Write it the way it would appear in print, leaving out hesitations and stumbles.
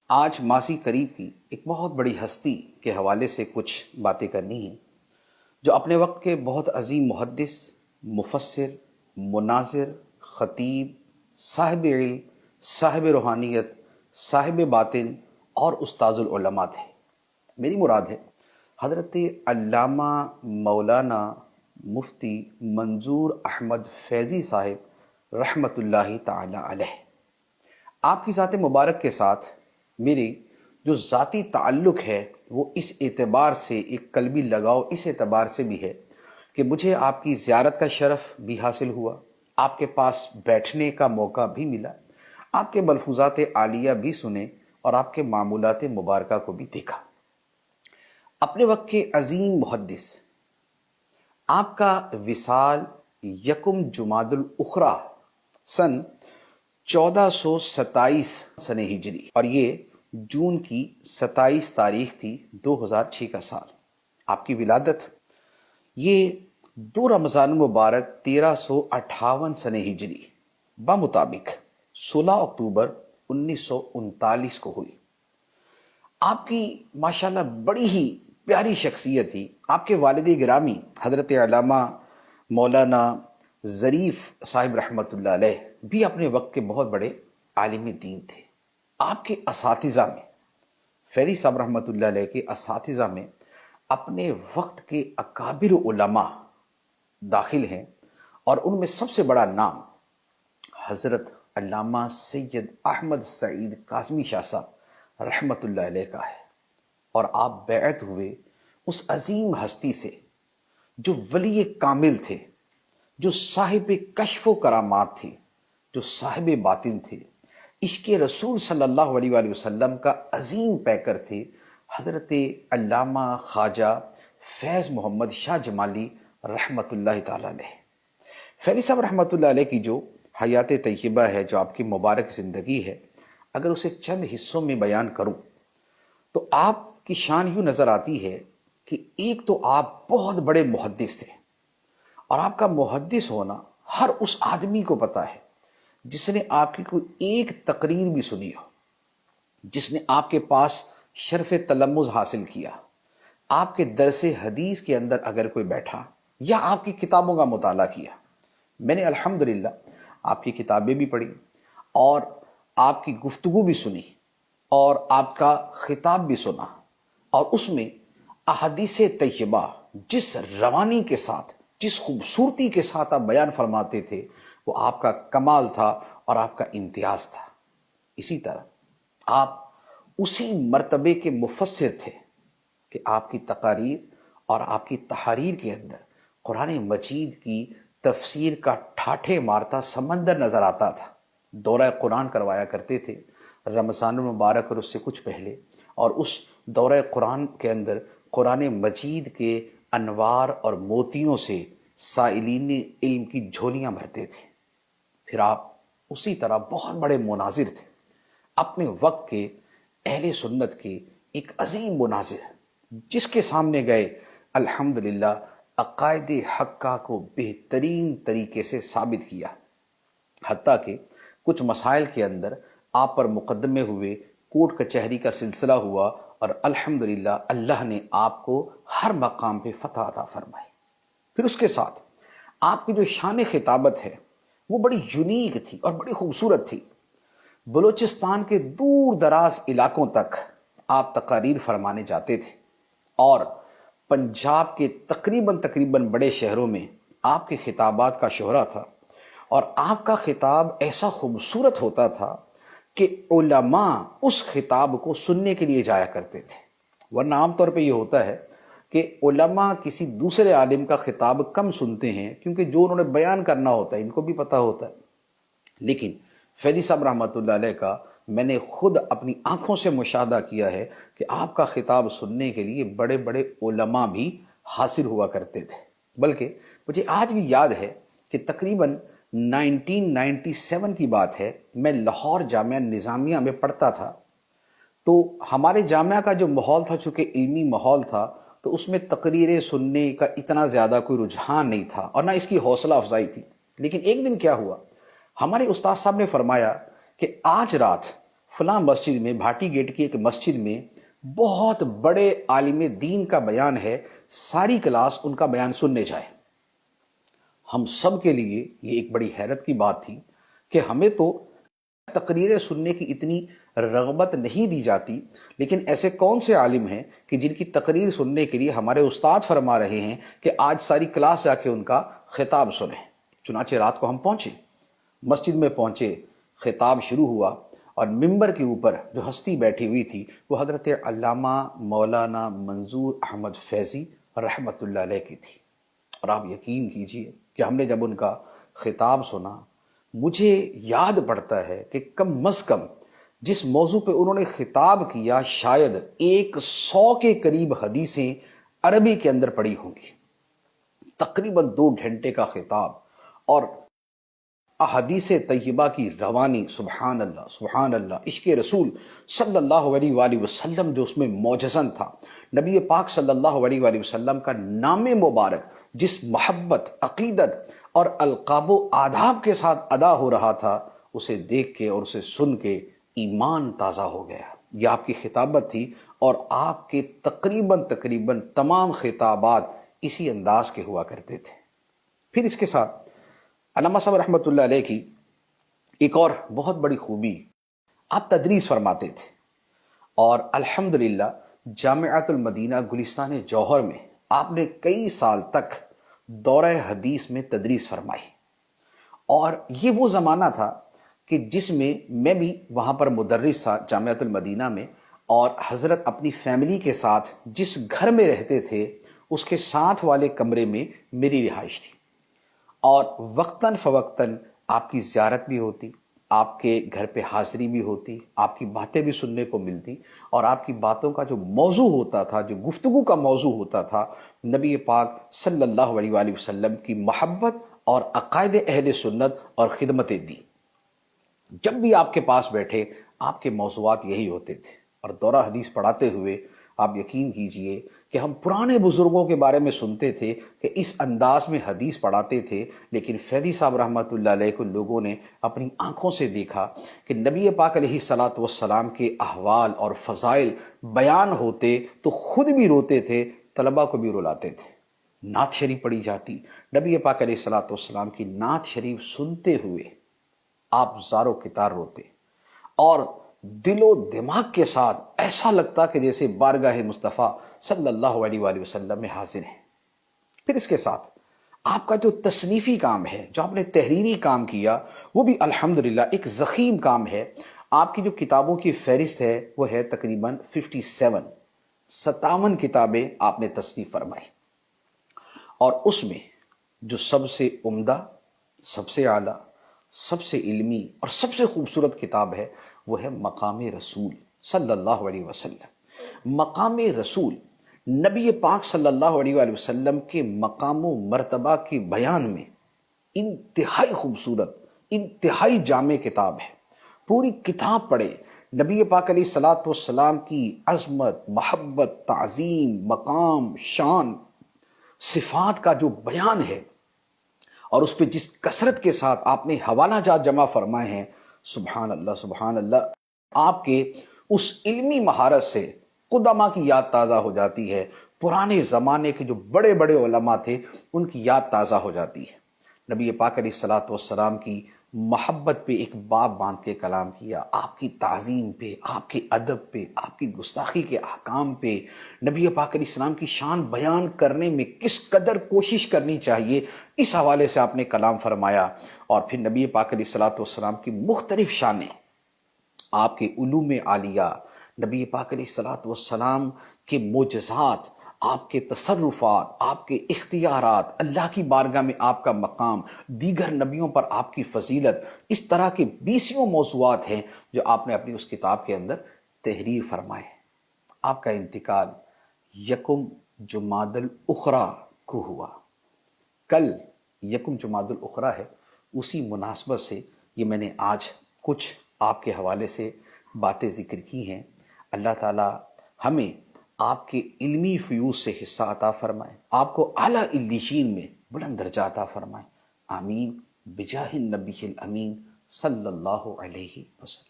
آج ماضی قریب کی ایک بہت بڑی ہستی کے حوالے سے کچھ باتیں کرنی ہیں جو اپنے وقت کے بہت عظیم محدث، مفسر، مناظر، خطیب، صاحب علم، صاحب روحانیت، صاحب باطن اور استاذ العلماء تھے۔ میری مراد ہے حضرت علامہ مولانا مفتی منظور احمد فیضی صاحب رحمۃ اللہ تعالی علیہ۔ آپ کی ذات مبارک کے ساتھ میری جو ذاتی تعلق ہے وہ اس اعتبار سے، ایک قلبی لگاؤ اس اعتبار سے بھی ہے کہ مجھے آپ کی زیارت کا شرف بھی حاصل ہوا، آپ کے پاس بیٹھنے کا موقع بھی ملا، آپ کے ملفوظات عالیہ بھی سنے اور آپ کے معمولات مبارکہ کو بھی دیکھا۔ اپنے وقت کے عظیم محدث، آپ کا وصال یکم جمادی الاخری سن 1427 سن ہجری، اور یہ جون کی 27 تاریخ تھی 2006 کا سال۔ آپ کی ولادت یہ 2 رمضان مبارک 1358 سن ہجری بمطابق 16 اکتوبر 1939 کو ہوئی۔ آپ کی ماشاءاللہ بڑی ہی پیاری شخصیت تھی۔ آپ کے والد گرامی حضرت علامہ مولانا ظریف صاحب رحمۃ اللہ علیہ بھی اپنے وقت کے بہت بڑے عالم دین تھے۔ آپ کے اساتذہ میں، فیضی صاحب رحمۃ اللہ علیہ کے اساتذہ میں اپنے وقت کے اکابر علماء داخل ہیں، اور ان میں سب سے بڑا نام حضرت علامہ سید احمد سعید کاظمی شاہ صاحب رحمۃ اللہ علیہ کا ہے۔ اور آپ بیعت ہوئے اس عظیم ہستی سے جو ولی کامل تھے، جو صاحب کشف و کرامات تھے، جو صاحب باطن تھے، عشق رسول صلی اللہ علیہ وآلہ وسلم کا عظیم پیکر تھے، حضرت علامہ خواجہ فیض محمد شاہ جمالی رحمۃ اللہ تعالی علیہ۔ فیضی صاحب رحمۃ اللہ علیہ کی جو حیات طیبہ ہے، جو آپ کی مبارک زندگی ہے، اگر اسے چند حصوں میں بیان کروں تو آپ کی شان یوں نظر آتی ہے کہ ایک تو آپ بہت بڑے محدث تھے، اور آپ کا محدث ہونا ہر اس آدمی کو پتا ہے جس نے آپ کی کوئی ایک تقریر بھی سنی ہو، جس نے آپ کے پاس شرف تلمذ حاصل کیا، آپ کے درس حدیث کے اندر اگر کوئی بیٹھا یا آپ کی کتابوں کا مطالعہ کیا۔ میں نے الحمدللہ آپ کی کتابیں بھی پڑھی اور آپ کی گفتگو بھی سنی اور آپ کا خطاب بھی سنا، اور اس میں احادیث طیبہ جس روانی کے ساتھ، جس خوبصورتی کے ساتھ آپ بیان فرماتے تھے، وہ آپ کا کمال تھا اور آپ کا امتیاز تھا۔ اسی طرح آپ اسی مرتبے کے مفسر تھے کہ آپ کی تقاریر اور آپ کی تحاریر کے اندر قرآن مجید کی تفسیر کا ٹھاٹھے مارتا سمندر نظر آتا تھا۔ دورہ قرآن کروایا کرتے تھے رمضان المبارک اور اس سے کچھ پہلے، اور اس دورہ قرآن کے اندر قرآن مجید کے انوار اور موتیوں سے سائلین علم کی جھولیاں بھرتے تھے۔ پھر آپ اسی طرح بہت بڑے مناظر تھے، اپنے وقت کے اہل سنت کے ایک عظیم مناظر جس کے سامنے گئے الحمدللہ عقائد حقہ کو بہترین طریقے سے ثابت کیا، حتیٰ کہ کچھ مسائل کے اندر آپ پر مقدمے ہوئے، کورٹ کچہری کا سلسلہ ہوا، اور الحمدللہ اللہ نے آپ کو ہر مقام پہ فتح عطا فرمائی۔ پھر اس کے ساتھ آپ کی جو شان خطابت ہے وہ بڑی یونیک تھی اور بڑی خوبصورت تھی۔ بلوچستان کے دور دراز علاقوں تک آپ تقاریر فرمانے جاتے تھے، اور پنجاب کے تقریباً بڑے شہروں میں آپ کے خطابات کا شہرہ تھا، اور آپ کا خطاب ایسا خوبصورت ہوتا تھا کہ علماء اس خطاب کو سننے کے لیے جایا کرتے تھے۔ ورنہ عام طور پہ یہ ہوتا ہے کہ علماء کسی دوسرے عالم کا خطاب کم سنتے ہیں، کیونکہ جو انہوں نے بیان کرنا ہوتا ہے ان کو بھی پتہ ہوتا ہے۔ لیکن فیضی صاحب رحمۃ اللہ علیہ کا میں نے خود اپنی آنکھوں سے مشاہدہ کیا ہے کہ آپ کا خطاب سننے کے لیے بڑے بڑے علماء بھی حاضر ہوا کرتے تھے۔ بلکہ مجھے آج بھی یاد ہے کہ تقریباً 1997 کی بات ہے، میں لاہور جامعہ نظامیہ میں پڑھتا تھا، تو ہمارے جامعہ کا جو ماحول تھا، چونکہ علمی ماحول تھا، تو اس میں تقریریں سننے کا اتنا زیادہ کوئی رجحان نہیں تھا اور نہ اس کی حوصلہ افزائی تھی۔ لیکن ایک دن کیا ہوا، ہمارے استاد صاحب نے فرمایا کہ آج رات فلاں مسجد میں، بھاٹی گیٹ کی ایک مسجد میں بہت بڑے عالم دین کا بیان ہے، ساری کلاس ان کا بیان سننے جائے۔ ہم سب کے لیے یہ ایک بڑی حیرت کی بات تھی کہ ہمیں تو تقریریں سننے کی اتنی رغبت نہیں دی جاتی، لیکن ایسے کون سے عالم ہیں کہ جن کی تقریر سننے کے لیے ہمارے استاد فرما رہے ہیں کہ آج ساری کلاس جا کے ان کا خطاب سنیں۔ چنانچہ رات کو ہم پہنچے، مسجد میں پہنچے، خطاب شروع ہوا، اور ممبر کے اوپر جو ہستی بیٹھی ہوئی تھی وہ حضرت علامہ مولانا منظور احمد فیضی رحمۃ اللہ علیہ کی تھی۔ اور آپ یقین کیجئے کہ ہم نے جب ان کا خطاب سنا، مجھے یاد پڑتا ہے کہ کم از کم جس موضوع پہ انہوں نے خطاب کیا، شاید 100 کے قریب حدیثیں عربی کے اندر پڑھی ہوں گی۔ تقریباً 2 گھنٹے کا خطاب اور احادیث طیبہ کی روانی، سبحان اللہ سبحان اللہ، عشق رسول صلی اللہ علیہ وآلہ وسلم جو اس میں موجزن تھا، نبی پاک صلی اللہ علیہ وآلہ وسلم کا نام مبارک جس محبت، عقیدت اور القاب و آداب کے ساتھ ادا ہو رہا تھا، اسے دیکھ کے اور اسے سن کے ایمان تازہ ہو گیا۔ یہ آپ کی خطابت تھی، اور آپ کے تقریباً تمام خطابات اسی انداز کے ہوا کرتے تھے۔ پھر اس کے ساتھ علامہ صاحب رحمۃ اللہ علیہ کی ایک اور بہت بڑی خوبی، آپ تدریس فرماتے تھے، اور الحمدللہ جامعۃ المدینہ گلستان جوہر میں آپ نے کئی سال تک دورہ حدیث میں تدریس فرمائی۔ اور یہ وہ زمانہ تھا کہ جس میں میں بھی وہاں پر مدرس تھا جامعۃ المدینہ میں، اور حضرت اپنی فیملی کے ساتھ جس گھر میں رہتے تھے اس کے ساتھ والے کمرے میں میری رہائش تھی، اور وقتاً فوقتاً آپ کی زیارت بھی ہوتی، آپ کے گھر پہ حاضری بھی ہوتی، آپ کی باتیں بھی سننے کو ملتی، اور آپ کی باتوں کا جو موضوع ہوتا تھا، جو گفتگو کا موضوع ہوتا تھا، نبی پاک صلی اللہ علیہ وآلہ وسلم کی محبت اور عقائد اہل سنت اور خدمت دین۔ جب بھی آپ کے پاس بیٹھے آپ کے موضوعات یہی ہوتے تھے، اور دورہ حدیث پڑھاتے ہوئے آپ یقین کیجئے کہ ہم پرانے بزرگوں کے بارے میں سنتے تھے کہ اس انداز میں حدیث پڑھاتے تھے، لیکن فیضی صاحب رحمۃ اللہ علیہ کو لوگوں نے اپنی آنکھوں سے دیکھا کہ نبی پاک علیہ الصلاۃ والسلام کے احوال اور فضائل بیان ہوتے تو خود بھی روتے تھے، طلبہ کو بھی رلاتے تھے۔ نعت شریف پڑھی جاتی، نبی پاک علیہ الصلاۃ والسلام کی نعت شریف سنتے ہوئے آپ زارو کتار روتے، اور دل و دماغ کے ساتھ ایسا لگتا کہ جیسے بارگاہ مصطفیٰ صلی اللہ علیہ وآلہ وسلم میں حاضر ہیں۔ پھر اس کے ساتھ آپ کا جو تصنیفی کام ہے، جو آپ نے تحریری کام کیا، وہ بھی الحمدللہ ایک ضخیم کام ہے۔ آپ کی جو کتابوں کی فہرست ہے وہ ہے تقریباً 57 کتابیں آپ نے تصنیف فرمائی، اور اس میں جو سب سے عمدہ، سب سے اعلیٰ، سب سے علمی اور سب سے خوبصورت کتاب ہے وہ ہے مقام رسول صلی اللہ علیہ وسلم۔ مقام رسول، نبی پاک صلی اللہ علیہ وآلہ وسلم کے مقام و مرتبہ کے بیان میں انتہائی خوبصورت، انتہائی جامع کتاب ہے۔ پوری کتاب پڑھے، نبی پاک علیہ الصلاۃ والسلام کی عظمت، محبت، تعظیم، مقام، شان، صفات کا جو بیان ہے، اور اس پہ جس کثرت کے ساتھ آپ نے حوالہ جات جمع فرمائے ہیں، سبحان اللہ سبحان اللہ، آپ کے اس علمی مہارت سے قدماء کی یاد تازہ ہو جاتی ہے، پرانے زمانے کے جو بڑے بڑے علماء تھے ان کی یاد تازہ ہو جاتی ہے۔ نبی پاک علیہ الصلاۃ والسلام کی محبت پہ ایک باب باندھ کے کلام کیا، آپ کی تعظیم پہ، آپ کے ادب پہ، آپ کی گستاخی کے احکام پہ، نبی پاک علیہ السلام کی شان بیان کرنے میں کس قدر کوشش کرنی چاہیے، اس حوالے سے آپ نے کلام فرمایا۔ اور پھر نبی پاک علیہ الصلاۃ والسلام کی مختلف شانیں، آپ کے علوم عالیہ، نبی پاک علیہ الصلاۃ والسلام کے معجزات، آپ کے تصرفات، آپ کے اختیارات، اللہ کی بارگاہ میں آپ کا مقام، دیگر نبیوں پر آپ کی فضیلت، اس طرح کے 20 موضوعات ہیں جو آپ نے اپنی اس کتاب کے اندر تحریر فرمائے۔ آپ کا انتقال 1 جمادی الاخری کو ہوا، کل 1 جمادی الاخری ہے، اسی مناسبت سے یہ میں نے آج کچھ آپ کے حوالے سے باتیں ذکر کی ہیں۔ اللہ تعالی ہمیں آپ کے علمی فیوز سے حصہ عطا فرمائے، آپ کو اعلیٰ علیشین میں بلند درجہ عطا فرمائے، آمین، بجاہ النبی الامین صلی اللہ علیہ وسلم۔